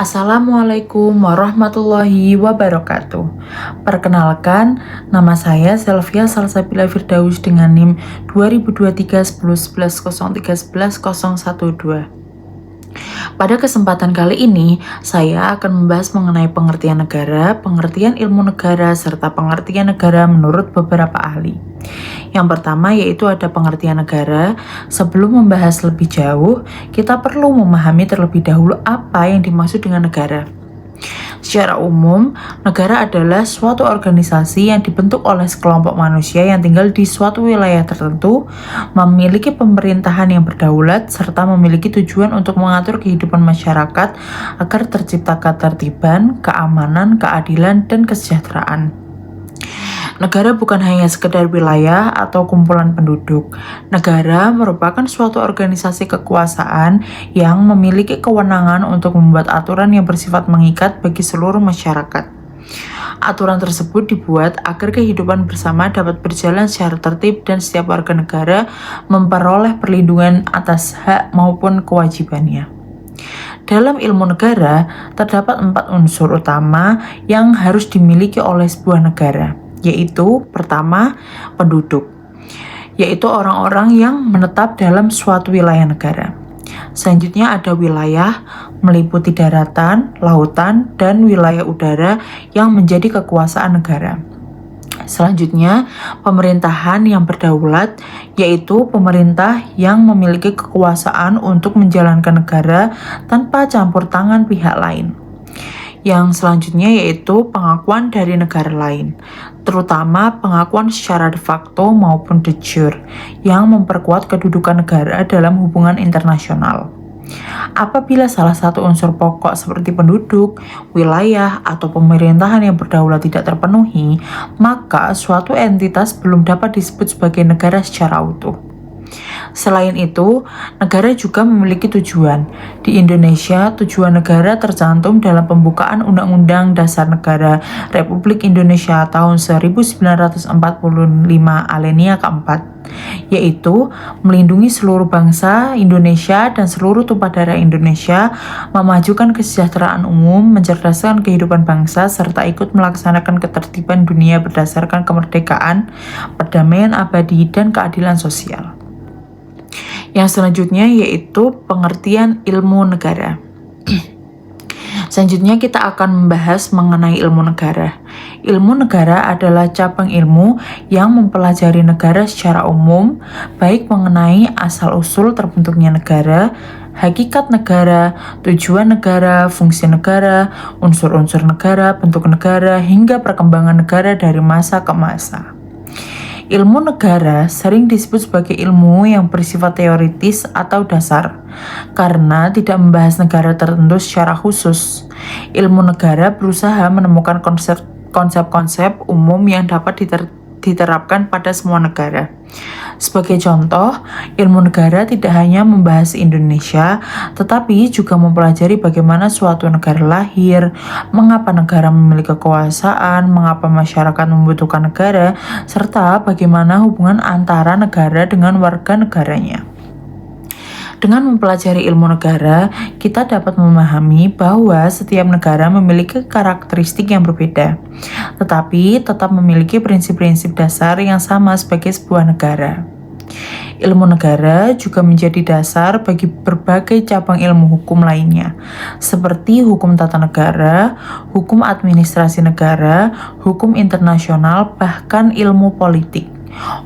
Assalamualaikum warahmatullahi wabarakatuh. Perkenalkan, nama saya Selvia Salsabila Firdaus dengan NIM 2023-11-11-013-11-012. Pada kesempatan kali ini, saya akan membahas mengenai pengertian negara, pengertian ilmu negara, serta pengertian negara menurut beberapa ahli. Yang pertama yaitu ada pengertian negara. Sebelum membahas lebih jauh, kita perlu memahami terlebih dahulu apa yang dimaksud dengan negara. Secara umum, negara adalah suatu organisasi yang dibentuk oleh sekelompok manusia yang tinggal di suatu wilayah tertentu, memiliki pemerintahan yang berdaulat, serta memiliki tujuan untuk mengatur kehidupan masyarakat agar tercipta ketertiban, keamanan, keadilan, dan kesejahteraan. Negara bukan hanya sekedar wilayah atau kumpulan penduduk. Negara merupakan suatu organisasi kekuasaan yang memiliki kewenangan untuk membuat aturan yang bersifat mengikat bagi seluruh masyarakat. Aturan tersebut dibuat agar kehidupan bersama dapat berjalan secara tertib dan setiap warga negara memperoleh perlindungan atas hak maupun kewajibannya. Dalam ilmu negara, terdapat 4 unsur utama yang harus dimiliki oleh sebuah negara, yaitu pertama, penduduk, yaitu orang-orang yang menetap dalam suatu wilayah negara. Selanjutnya ada wilayah, meliputi daratan, lautan, dan wilayah udara yang menjadi kekuasaan negara. Selanjutnya, pemerintahan yang berdaulat, yaitu pemerintah yang memiliki kekuasaan untuk menjalankan negara tanpa campur tangan pihak lain. Yang selanjutnya yaitu pengakuan dari negara lain, terutama pengakuan secara de facto maupun de jure, yang memperkuat kedudukan negara dalam hubungan internasional. Apabila salah satu unsur pokok seperti penduduk, wilayah, atau pemerintahan yang berdaulat tidak terpenuhi, maka suatu entitas belum dapat disebut sebagai negara secara utuh. Selain itu, negara juga memiliki tujuan. Di Indonesia, tujuan negara tercantum dalam pembukaan Undang-Undang Dasar Negara Republik Indonesia tahun 1945 alinea keempat, yaitu melindungi seluruh bangsa Indonesia dan seluruh tumpah darah Indonesia, memajukan kesejahteraan umum, mencerdaskan kehidupan bangsa, serta ikut melaksanakan ketertiban dunia berdasarkan kemerdekaan, perdamaian abadi, dan keadilan sosial. Yang selanjutnya yaitu pengertian ilmu negara. Selanjutnya kita akan membahas mengenai ilmu negara. Ilmu negara adalah cabang ilmu yang mempelajari negara secara umum, baik mengenai asal-usul terbentuknya negara, hakikat negara, tujuan negara, fungsi negara, unsur-unsur negara, bentuk negara, hingga perkembangan negara dari masa ke masa. Ilmu negara sering disebut sebagai ilmu yang bersifat teoritis atau dasar, karena tidak membahas negara tertentu secara khusus. Ilmu negara berusaha menemukan konsep-konsep umum yang dapat diterapkan pada semua negara. Sebagai contoh, ilmu negara tidak hanya membahas Indonesia, tetapi juga mempelajari bagaimana suatu negara lahir, mengapa negara memiliki kekuasaan, mengapa masyarakat membutuhkan negara, serta bagaimana hubungan antara negara dengan warga negaranya. Dengan mempelajari ilmu negara, kita dapat memahami bahwa setiap negara memiliki karakteristik yang berbeda, tetapi tetap memiliki prinsip-prinsip dasar yang sama sebagai sebuah negara. Ilmu negara juga menjadi dasar bagi berbagai cabang ilmu hukum lainnya, seperti hukum tata negara, hukum administrasi negara, hukum internasional, bahkan ilmu politik.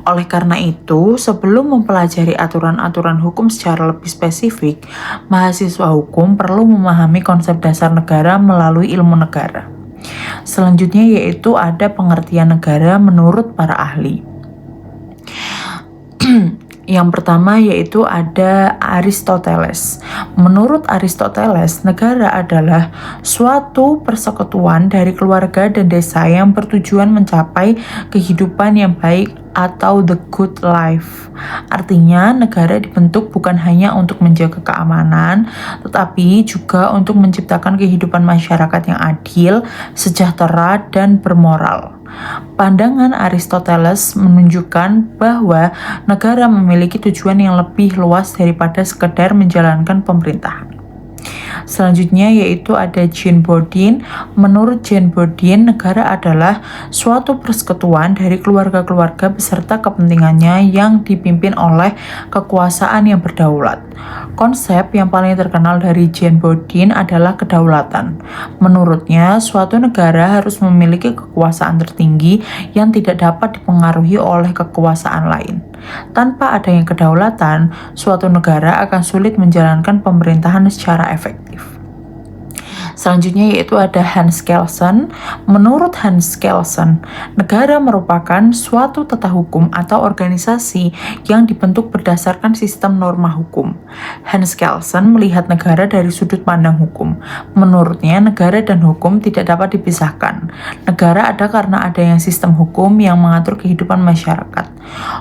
Oleh karena itu, sebelum mempelajari aturan-aturan hukum secara lebih spesifik, mahasiswa hukum perlu memahami konsep dasar negara melalui ilmu negara. Selanjutnya yaitu ada pengertian negara menurut para ahli. Yang pertama yaitu ada Aristoteles. Menurut Aristoteles, negara adalah suatu persekutuan dari keluarga dan desa yang bertujuan mencapai kehidupan yang baik atau the good life. Artinya, negara dibentuk bukan hanya untuk menjaga keamanan, tetapi juga untuk menciptakan kehidupan masyarakat yang adil, sejahtera, dan bermoral. Pandangan Aristoteles menunjukkan bahwa negara memiliki tujuan yang lebih luas daripada sekedar menjalankan pemerintahan. Selanjutnya yaitu ada Jean Bodin. Menurut Jean Bodin, negara adalah suatu persekutuan dari keluarga-keluarga beserta kepentingannya yang dipimpin oleh kekuasaan yang berdaulat. Konsep yang paling terkenal dari Jean Bodin adalah kedaulatan. Menurutnya, suatu negara harus memiliki kekuasaan tertinggi yang tidak dapat dipengaruhi oleh kekuasaan lain. Tanpa adanya kedaulatan, suatu negara akan sulit menjalankan pemerintahan secara efektif. Selanjutnya yaitu ada Hans Kelsen. Menurut Hans Kelsen, negara merupakan suatu tata hukum atau organisasi yang dibentuk berdasarkan sistem norma hukum. Hans Kelsen melihat negara dari sudut pandang hukum. Menurutnya, negara dan hukum tidak dapat dipisahkan. Negara ada karena adanya sistem hukum yang mengatur kehidupan masyarakat.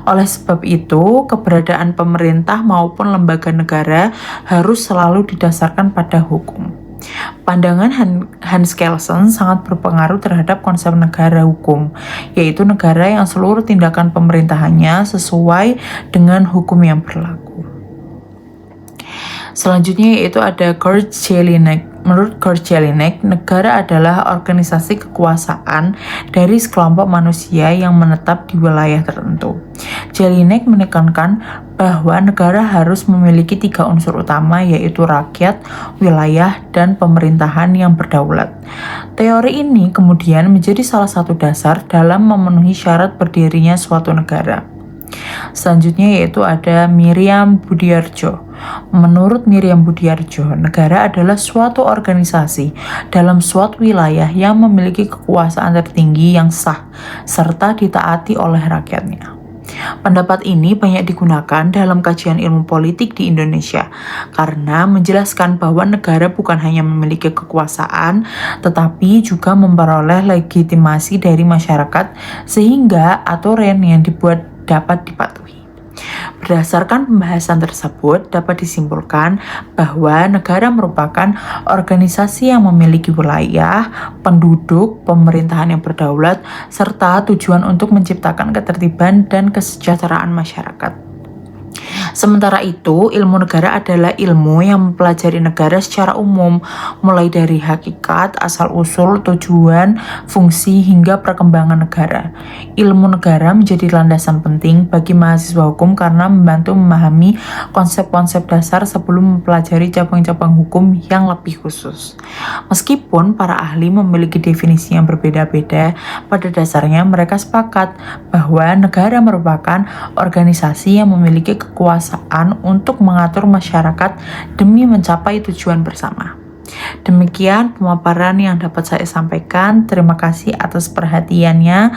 Oleh sebab itu, keberadaan pemerintah maupun lembaga negara harus selalu didasarkan pada hukum. Pandangan Hans Kelsen sangat berpengaruh terhadap konsep negara hukum, yaitu negara yang seluruh tindakan pemerintahannya sesuai dengan hukum yang berlaku. Selanjutnya yaitu ada Kurt Jelinek. Menurut Kurt Jelinek, negara adalah organisasi kekuasaan dari sekelompok manusia yang menetap di wilayah tertentu. Jelinek menekankan bahwa negara harus memiliki 3 unsur utama, yaitu rakyat, wilayah, dan pemerintahan yang berdaulat. Teori ini kemudian menjadi salah satu dasar dalam memenuhi syarat berdirinya suatu negara. Selanjutnya yaitu ada Miriam Budiardjo. Menurut Miriam Budiardjo, negara adalah suatu organisasi dalam suatu wilayah yang memiliki kekuasaan tertinggi yang sah serta ditaati oleh rakyatnya. Pendapat ini banyak digunakan dalam kajian ilmu politik di Indonesia karena menjelaskan bahwa negara bukan hanya memiliki kekuasaan tetapi juga memperoleh legitimasi dari masyarakat sehingga aturan yang dibuat dapat dipatuhi. Berdasarkan pembahasan tersebut, dapat disimpulkan bahwa negara merupakan organisasi yang memiliki wilayah, penduduk, pemerintahan yang berdaulat, serta tujuan untuk menciptakan ketertiban dan kesejahteraan masyarakat. Sementara itu, ilmu negara adalah ilmu yang mempelajari negara secara umum, mulai dari hakikat, asal-usul, tujuan, fungsi, hingga perkembangan negara. Ilmu negara menjadi landasan penting bagi mahasiswa hukum karena membantu memahami konsep-konsep dasar sebelum mempelajari cabang-cabang hukum yang lebih khusus. Meskipun para ahli memiliki definisi yang berbeda-beda, pada dasarnya mereka sepakat bahwa negara merupakan organisasi yang memiliki kekuasaan untuk mengatur masyarakat demi mencapai tujuan bersama. Demikian pemaparan yang dapat saya sampaikan. Terima kasih atas perhatiannya.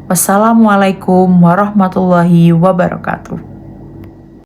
Wassalamualaikum warahmatullahi wabarakatuh.